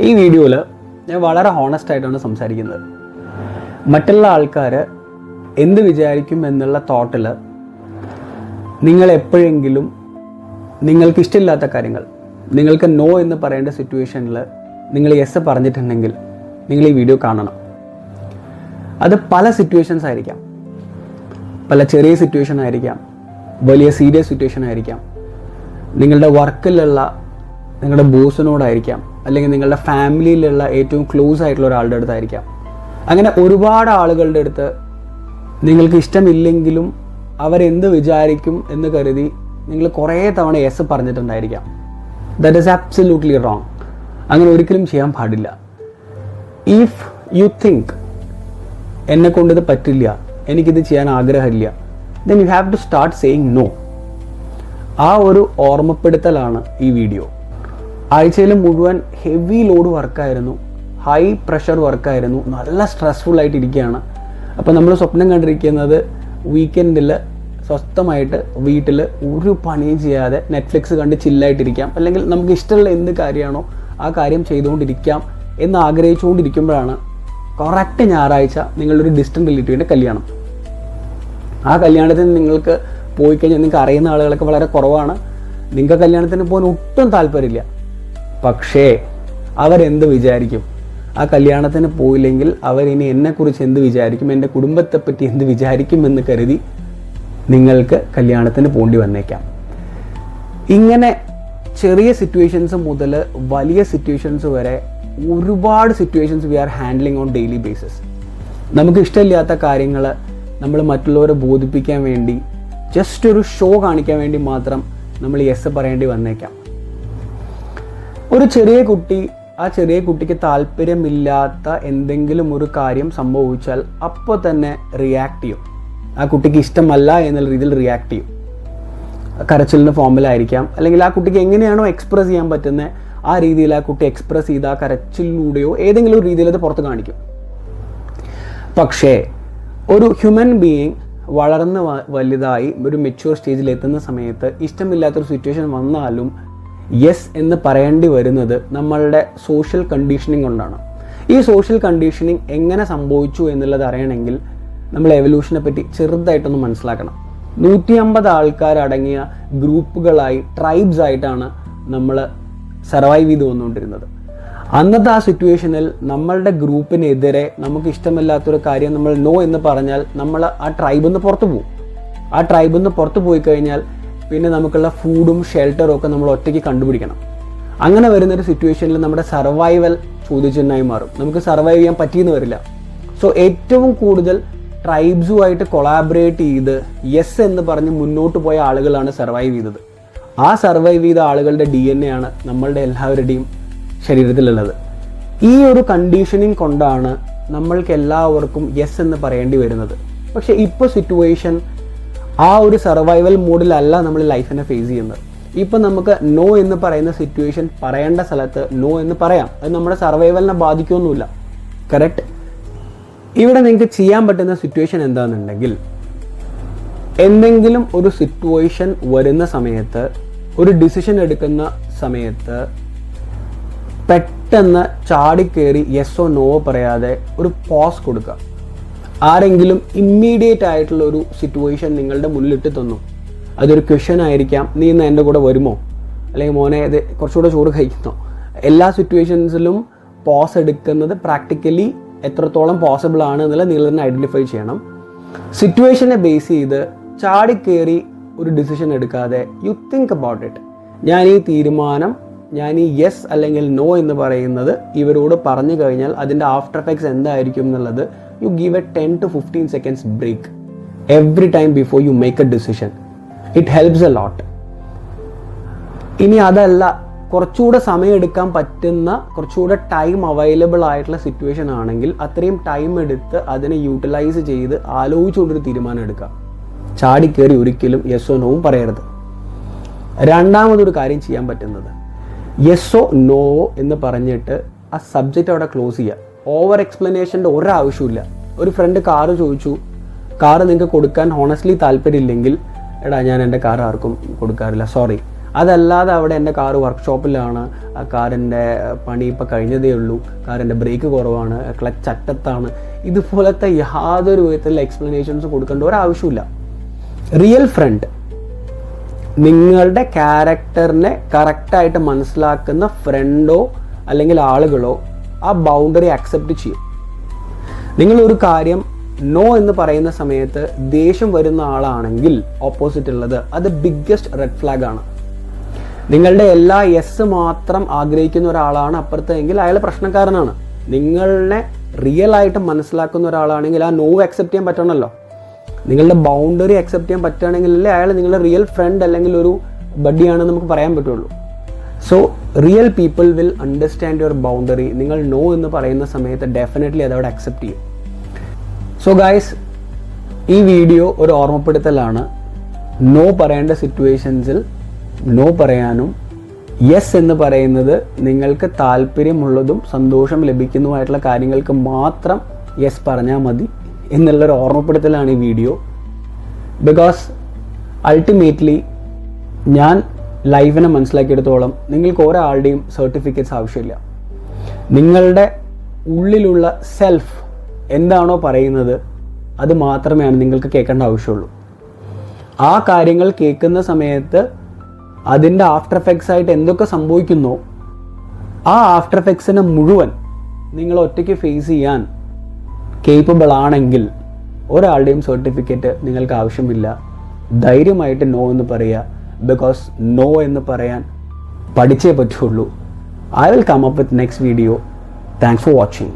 ഈ വീഡിയോയിൽ ഞാൻ വളരെ ഹോണസ്റ്റായിട്ടാണ് സംസാരിക്കുന്നത്. മറ്റുള്ള ആൾക്കാർ എന്ത് വിചാരിക്കും എന്നുള്ള തോട്ടിൽ നിങ്ങൾ എപ്പോഴെങ്കിലും നിങ്ങൾക്ക് ഇഷ്ടമില്ലാത്ത കാര്യങ്ങൾ, നിങ്ങൾക്ക് നോ എന്ന് പറയേണ്ട സിറ്റുവേഷനിൽ നിങ്ങൾ യെസ് പറഞ്ഞിട്ടുണ്ടെങ്കിൽ നിങ്ങൾ ഈ വീഡിയോ കാണണം. അത് പല സിറ്റുവേഷൻസ് ആയിരിക്കാം, പല ചെറിയ സിറ്റുവേഷൻ ആയിരിക്കാം, വലിയ സീരിയസ് സിറ്റുവേഷൻ ആയിരിക്കാം, നിങ്ങളുടെ വർക്കിലുള്ള നിങ്ങളുടെ ബോസിനോടായിരിക്കാം, അല്ലെങ്കിൽ നിങ്ങളുടെ ഫാമിലിയിലുള്ള ഏറ്റവും ക്ലോസ് ആയിട്ടുള്ള ഒരാളുടെ അടുത്തായിരിക്കാം. അങ്ങനെ ഒരുപാട് ആളുകളുടെ അടുത്ത് നിങ്ങൾക്ക് ഇഷ്ടമില്ലെങ്കിലും അവരെന്ത് വിചാരിക്കും എന്ന് കരുതി നിങ്ങൾ കുറേ തവണ യെസ് പറഞ്ഞിട്ടുണ്ടായിരിക്കാം. That is absolutely wrong. അങ്ങനെ ഒരിക്കലും ചെയ്യാൻ പാടില്ല. ഇഫ് യു തിങ്ക് എന്നെ കൊണ്ടിത് പറ്റില്ല, എനിക്കിത് ചെയ്യാൻ ആഗ്രഹമില്ല, then you have to start saying no. ആ ഒരു ഓർമ്മപ്പെടുത്തലാണ് ഈ വീഡിയോ. ആഴ്ചയിൽ മുഴുവൻ ഹെവി ലോഡ് വർക്കായിരുന്നു, ഹൈ പ്രഷർ വർക്കായിരുന്നു, നല്ല സ്ട്രെസ്ഫുൾ ആയിട്ട് ഇരിക്കുകയാണ്. അപ്പോൾ നമ്മൾ സ്വപ്നം കണ്ടിരിക്കുന്നത് വീക്കെൻഡിൽ സ്വസ്ഥമായിട്ട് വീട്ടിൽ ഒരു പണിയും ചെയ്യാതെ നെറ്റ്ഫ്ലിക്സ് കണ്ട് ചില്ലായിട്ടിരിക്കാം, അല്ലെങ്കിൽ നമുക്ക് ഇഷ്ടമുള്ള എന്ത് കാര്യമാണോ ആ കാര്യം ചെയ്തുകൊണ്ടിരിക്കാം എന്ന് ആഗ്രഹിച്ചുകൊണ്ടിരിക്കുമ്പോഴാണ് കറക്റ്റ് ഞായറാഴ്ച നിങ്ങളൊരു ഡിസ്റ്റൻറ്റ് റിലേറ്റീവിൻ്റെ കല്യാണം. ആ കല്യാണത്തിന് നിങ്ങൾക്ക് പോയി കഴിഞ്ഞാൽ നിങ്ങൾക്ക് അറിയുന്ന ആളുകളൊക്കെ വളരെ കുറവാണ്. നിങ്ങൾക്ക് കല്യാണത്തിന് പോകാൻ ഒട്ടും താല്പര്യമില്ല. പക്ഷേ അവരെന്ത് വിചാരിക്കും? ആ കല്യാണത്തിന് പോയില്ലെങ്കിൽ അവരിനി എന്നെക്കുറിച്ച് എന്ത് വിചാരിക്കും, എൻ്റെ കുടുംബത്തെപ്പറ്റി എന്ത് വിചാരിക്കുമെന്ന് കരുതി നിങ്ങൾക്ക് കല്യാണത്തിന് പോകേണ്ടി വന്നേക്കാം. ഇങ്ങനെ ചെറിയ സിറ്റുവേഷൻസ് മുതൽ വലിയ സിറ്റുവേഷൻസ് വരെ ഒരുപാട് situations we are handling on daily basis. നമുക്ക് ഇഷ്ടമില്ലാത്ത കാര്യങ്ങൾ നമ്മൾ മറ്റുള്ളവരെ ബോധിപ്പിക്കാൻ വേണ്ടി, ജസ്റ്റ് ഒരു ഷോ കാണിക്കാൻ വേണ്ടി മാത്രം നമ്മൾ യെസ് പറയേണ്ടി വന്നേക്കാം. ഒരു ചെറിയ കുട്ടി, ആ ചെറിയ കുട്ടിക്ക് താല്പര്യമില്ലാത്ത എന്തെങ്കിലും ഒരു കാര്യം സംഭവിച്ചാൽ അപ്പോൾ തന്നെ റിയാക്ട് ചെയ്യും. ആ കുട്ടിക്ക് ഇഷ്ടമല്ല എന്നുള്ള രീതിയിൽ റിയാക്ട് ചെയ്യും. കരച്ചിലിന് ഫോമിലായിരിക്കാം, അല്ലെങ്കിൽ ആ കുട്ടിക്ക് എങ്ങനെയാണോ എക്സ്പ്രസ് ചെയ്യാൻ പറ്റുന്നത് ആ രീതിയിൽ ആ കുട്ടി എക്സ്പ്രസ് ചെയ്ത് ആ കരച്ചിലൂടെയോ ഏതെങ്കിലും ഒരു രീതിയിൽ അത് പുറത്ത് കാണിക്കും. പക്ഷേ ഒരു ഹ്യൂമൻ ബീയിങ് വളർന്ന് വലുതായി ഒരു മെച്യൂർ സ്റ്റേജിൽ എത്തുന്ന സമയത്ത് ഇഷ്ടമില്ലാത്തൊരു സിറ്റുവേഷൻ വന്നാലും യെസ് എന്ന് പറയേണ്ടി വരുന്നത് നമ്മളുടെ സോഷ്യൽ കണ്ടീഷനിങ് കൊണ്ടാണ്. ഈ സോഷ്യൽ കണ്ടീഷനിങ് എങ്ങനെ സംഭവിച്ചു എന്നുള്ളത് അറിയണമെങ്കിൽ നമ്മൾ എവല്യൂഷനെ പറ്റി ചെറുതായിട്ടൊന്ന് മനസ്സിലാക്കണം. 150 ആൾക്കാരടങ്ങിയ ഗ്രൂപ്പുകളായി, ട്രൈബ്സ് ആയിട്ടാണ് നമ്മൾ സർവൈവ് ചെയ്ത് വന്നുകൊണ്ടിരുന്നത്. അന്നത്തെ ആ സിറ്റുവേഷനിൽ നമ്മളുടെ ഗ്രൂപ്പിനെതിരെ നമുക്ക് ഇഷ്ടമില്ലാത്തൊരു കാര്യം നമ്മൾ നോ എന്ന് പറഞ്ഞാൽ നമ്മൾ ആ ട്രൈബിൽ നിന്ന് പുറത്തു പോകും. ആ ട്രൈബിൽ നിന്ന് പുറത്തു പോയി കഴിഞ്ഞാൽ പിന്നെ നമുക്കുള്ള ഫുഡും ഷെൽട്ടറും ഒക്കെ നമ്മൾ ഒറ്റയ്ക്ക് കണ്ടുപിടിക്കണം. അങ്ങനെ വരുന്നൊരു സിറ്റുവേഷനിൽ നമ്മുടെ സർവൈവൽ ചോദ്യചിഹ്നമായി മാറും. നമുക്ക് സർവൈവ് ചെയ്യാൻ പറ്റിയെന്ന് വരില്ല. സോ ഏറ്റവും കൂടുതൽ ട്രൈബ്സുമായിട്ട് കൊളാബറേറ്റ് ചെയ്ത് യെസ് എന്ന് പറഞ്ഞ് മുന്നോട്ട് പോയ ആളുകളാണ് സർവൈവ് ചെയ്തത്. ആ സർവൈവ് ചെയ്ത ആളുകളുടെ DNA ആണ് നമ്മളുടെ എല്ലാവരുടെയും ശരീരത്തിലുള്ളത്. ഈ ഒരു കണ്ടീഷനിങ് കൊണ്ടാണ് നമ്മൾക്ക് എല്ലാവർക്കും യെസ് എന്ന് പറയേണ്ടി വരുന്നത്. പക്ഷേ ഇപ്പോൾ സിറ്റുവേഷൻ ആ ഒരു സർവൈവൽ മോഡിലല്ല നമ്മൾ ലൈഫിനെ ഫേസ് ചെയ്യുന്നത്. ഇപ്പം നമുക്ക് നോ എന്ന് പറയുന്ന സിറ്റുവേഷൻ പറയേണ്ട സ്ഥലത്ത് നോ എന്ന് പറയാം. അത് നമ്മുടെ സർവൈവലിനെ ബാധിക്കുമൊന്നുമില്ല. കറക്റ്റ്. ഇവിടെ നിങ്ങൾക്ക് ചെയ്യാൻ പറ്റുന്ന സിറ്റുവേഷൻ എന്താണെന്നുണ്ടെങ്കിൽ, എന്തെങ്കിലും ഒരു സിറ്റുവേഷൻ വരുന്ന സമയത്ത്, ഒരു ഡിസിഷൻ എടുക്കുന്ന സമയത്ത് പെട്ടെന്ന് ചാടിക്കേറി യെസ്സോ നോ പറയാതെ ഒരു പോസ് കൊടുക്കുക. ആരെങ്കിലും ഇമ്മീഡിയറ്റ് ആയിട്ടുള്ള ഒരു സിറ്റുവേഷൻ നിങ്ങളുടെ മുന്നിലിട്ട് തന്നു, അതൊരു ക്വസ്റ്റ്യൻ ആയിരിക്കാം, നീ ഇന്ന് എൻ്റെ കൂടെ വരുമോ, അല്ലെങ്കിൽ മോനെ ഇത് കുറച്ചുകൂടെ ചോറ് കഴിക്കുന്നോ. എല്ലാ സിറ്റുവേഷൻസിലും പോസ് എടുക്കുന്നത് പ്രാക്ടിക്കലി എത്രത്തോളം പോസിബിൾ ആണ് എന്നുള്ളത് നിങ്ങൾ തന്നെ ഐഡൻറ്റിഫൈ ചെയ്യണം. സിറ്റുവേഷനെ ബേസ് ചെയ്ത് ചാടിക്കേറി ഒരു ഡിസിഷൻ എടുക്കാതെ യു തിങ്ക് അബൌട്ട് ഇറ്റ്. ഞാൻ ഈ യെസ് അല്ലെങ്കിൽ നോ എന്ന് പറയുന്നത് ഇവരോട് പറഞ്ഞു കഴിഞ്ഞാൽ അതിൻ്റെ ആഫ്റ്റർ എഫക്ട്സ് എന്തായിരിക്കും എന്നുള്ളത് you give a 10 to 15 seconds break every time before you make a decision. It helps a lot. ഇനി അതല്ല, കുറച്ചുകൂടെ സമയം എടുക്കാൻ പറ്റുന്ന, കുറച്ചുകൂടെ ടൈം അവൈലബിൾ ആയിട്ടുള്ള സിറ്റുവേഷൻ ആണെങ്കിൽ അത്രയും ടൈം എടുത്ത് അതിനെ യൂട്ടിലൈസ് ചെയ്ത് ആലോചിച്ചുകൊണ്ടൊരു തീരുമാനം എടുക്കുക. ചാടിക്കേറി ഒരിക്കലും യെസ്സോ നോവും പറയരുത്. രണ്ടാമതൊരു കാര്യം ചെയ്യാൻ പറ്റുന്നത്, യെസ്സോ നോവോ എന്ന് പറഞ്ഞിട്ട് ആ സബ്ജക്റ്റ് അവിടെ ക്ലോസ് ചെയ്യുക. ഓവർ എക്സ്പ്ലനേഷൻ്റെ ഒരാവശ്യമില്ല. ഒരു ഫ്രണ്ട് കാറ് ചോദിച്ചു, കാറ് നിങ്ങൾക്ക് കൊടുക്കാൻ ഹോണസ്റ്റ്ലി താല്പര്യമില്ലെങ്കിൽ, എടാ ഞാൻ എൻ്റെ കാർ ആർക്കും കൊടുക്കാറില്ല, സോറി, അതല്ലാതെ അവിടെ എൻ്റെ കാറ് വർക്ക്ഷോപ്പിലാണ്, ആ കാറിൻ്റെ പണി ഇപ്പോൾ കഴിഞ്ഞതേ ഉള്ളൂ, കാറിൻ്റെ ബ്രേക്ക് കുറവാണ്, ക്ലച്ച് അറ്റത്താണ്, ഇതുപോലത്തെ യാതൊരു വിധത്തിലുള്ള എക്സ്പ്ലനേഷൻസ് കൊടുക്കേണ്ട ഒരാവശ്യമില്ല. റിയൽ ഫ്രണ്ട്, നിങ്ങളുടെ ക്യാരക്ടറിനെ കറക്റ്റായിട്ട് മനസ്സിലാക്കുന്ന ഫ്രണ്ടോ അല്ലെങ്കിൽ ആളുകളോ ആ ബൗണ്ടറി അക്സെപ്റ്റ് ചെയ്യും. നിങ്ങളൊരു കാര്യം നോ എന്ന് പറയുന്ന സമയത്ത് ദേഷ്യം വരുന്ന ആളാണെങ്കിൽ ഓപ്പോസിറ്റ് ഉള്ളത്, അത് ബിഗ്ഗസ്റ്റ് റെഡ് ഫ്ലാഗ് ആണ്. നിങ്ങളുടെ എല്ലാ യെസ് മാത്രം ആഗ്രഹിക്കുന്ന ഒരാളാണ് അപ്പുറത്തെങ്കിൽ അയാൾ പ്രശ്നക്കാരനാണ്. നിങ്ങളെ റിയൽ ആയിട്ട് മനസ്സിലാക്കുന്ന ഒരാളാണെങ്കിൽ ആ നോ അക്സെപ്റ്റ് ചെയ്യാൻ പറ്റണമല്ലോ. നിങ്ങളുടെ ബൗണ്ടറി അക്സെപ്റ്റ് ചെയ്യാൻ പറ്റുകയാണെങ്കിലല്ലേ അയാൾ നിങ്ങളുടെ റിയൽ ഫ്രണ്ട് അല്ലെങ്കിൽ ഒരു ബഡ്ഡിയാണെന്ന് നമുക്ക് പറയാൻ പറ്റുള്ളൂ. So real people will understand your boundary. നിങ്ങൾ നോ എന്ന് പറയുന്ന സമയത്ത് ഡെഫിനറ്റ്ലി അതവിടെ അക്സെപ്റ്റ് ചെയ്യും. സോ ഗായ്സ്, ഈ വീഡിയോ ഒരു ഓർമ്മപ്പെടുത്തലാണ്. നോ പറയേണ്ട സിറ്റുവേഷൻസിൽ നോ പറയാനും യെസ് എന്ന് പറയുന്നത് നിങ്ങൾക്ക് താല്പര്യമുള്ളതും സന്തോഷം ലഭിക്കുന്നതുമായിട്ടുള്ള കാര്യങ്ങൾക്ക് മാത്രം യെസ് പറഞ്ഞാൽ മതി എന്നുള്ളൊരു ഓർമ്മപ്പെടുത്തലാണ് ഈ വീഡിയോ. ബിക്കോസ് അൾട്ടിമേറ്റ്ലി ഞാൻ ലൈഫിനെ മനസ്സിലാക്കിയെടുത്തോളം നിങ്ങൾക്ക് ഒരാളുടെയും സർട്ടിഫിക്കറ്റ്സ് ആവശ്യമില്ല. നിങ്ങളുടെ ഉള്ളിലുള്ള സെൽഫ് എന്താണോ പറയുന്നത് അത് മാത്രമേ നിങ്ങൾക്ക് കേൾക്കേണ്ട ആവശ്യമുള്ളൂ. ആ കാര്യങ്ങൾ കേൾക്കുന്ന സമയത്ത് അതിൻ്റെ ആഫ്റ്റർ എഫക്ട്സ് ആയിട്ട് എന്തൊക്കെ സംഭവിക്കുന്നോ ആ ആഫ്റ്റർ എഫക്ട്സിനെ മുഴുവൻ നിങ്ങൾ ഒറ്റയ്ക്ക് ഫേസ് ചെയ്യാൻ കേപ്പബിൾ ആണെങ്കിൽ ഒരാളുടെയും സർട്ടിഫിക്കറ്റ് നിങ്ങൾക്ക് ആവശ്യമില്ല. ധൈര്യമായിട്ട് നോ എന്ന് പറയുക. ബിക്കോസ് നോ എന്ന് പറയാൻ പഠിച്ചേ പറ്റുള്ളൂ. I will come up with next video. Thanks for watching.